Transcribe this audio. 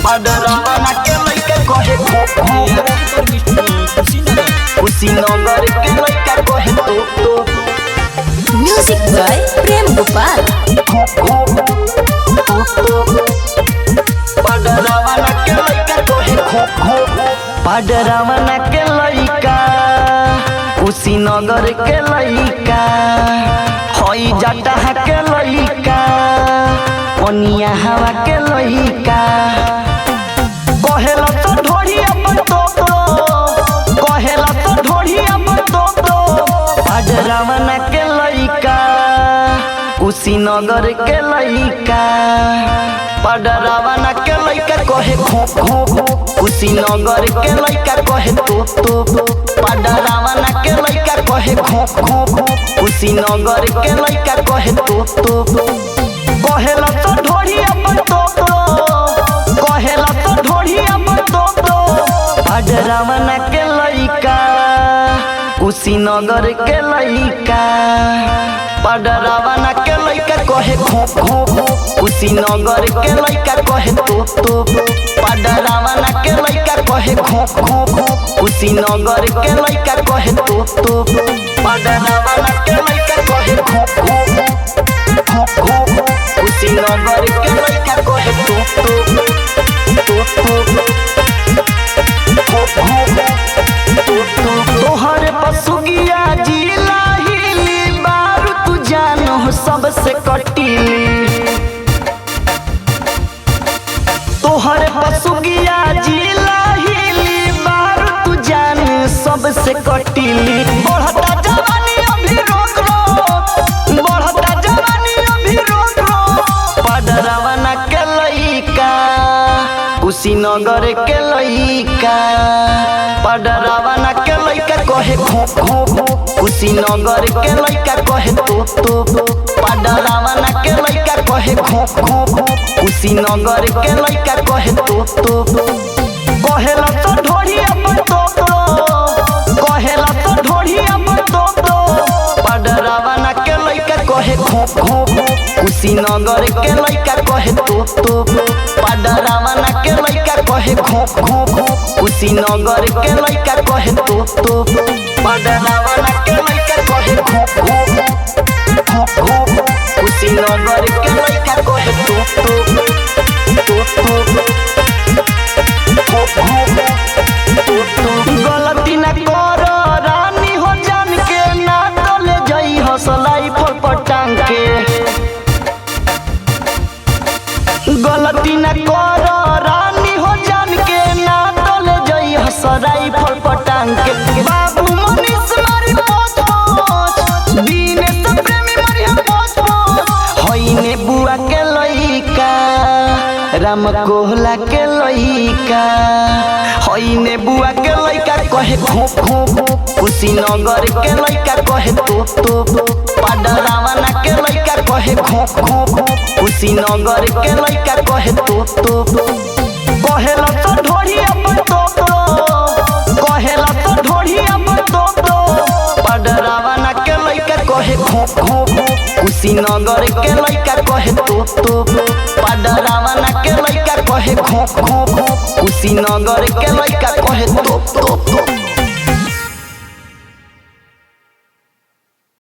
पडरावना के लइका कहे कुशीनगर के लइका कहे म्यूजिक बाय प्रेम गोपाल। पडरावना के लइका कहे पडरावना के लइका कुशीनगर के लइका हई जटहा के लइका पनिया हवा के लइका कहेला तो ढोढ़ी अपन तो कहेला तो ढोढ़ी अपन तो पडरावना के लइका कुशीनगर के लइका पडरावना के लइका कहे कुशीनगर के लइका कहे पडरावना के लइका कहे कुशीनगर के लइका कहे कहेला तो ढोढ़ी अपन तो कहेला तो ढोढ़ी अपन तो पडरावना के लइका कुशीनगर के लइका पडरावना के लइका कहे कुशीनगर के लइका कहे पडरावना के लइका कहे कुशीनगर के लइका कहे पडरावना के लइका कहे कुशीनगर के लइका कहे तोहर पसुगिया जिला हिली बारू तू जानो सबसे कटीली तोहर पसुगिया जिला हिली बारू तू जान सबसे कटीली बढ़ता जवानी अभी रोक बढ़ता जवानी अभी रोक पडरावना के लइका कुशीनगर के लइका पडरावना के लइका कहे कुशीनगर के लइका कहे पडरावना के लइका कहे कुशीनगर के लइका कहे कहेला तो ढोढ़ी अपन तो कहेला तो ढोढ़ी अपन तो पडरावना के लइका कहे कुशीनगर के लइका कहे पडरावना के लइका कहे कुशीनगर के लइका कहे पडरावना के लइका कहे कुशीनगर के लइका कहे गलती न कर रानी हो जान के ना तले जई हसलाई फल पटांग के गलती न कर रानी हो जान के ना तले जई हसलाई फल पटांग के बाबू मनीष मारी पोछ बीने से प्रेमी मरिया पोछ हई ने बुआ के लइका राम कोहला के लइका हई ने बुआ के लइका कहे कुशीनगर के लइका कहे पडरावना के लइका कहे कुशीनगर के लइका कहे कहेला तो ढोढ़ी अपन तो कहेला तो ढोढ़ी अपन तो पडरावना के लइका कहे कुशीनगर के लइका कहे पडरावना के लइका कहे कुशीनगर के लइका कहे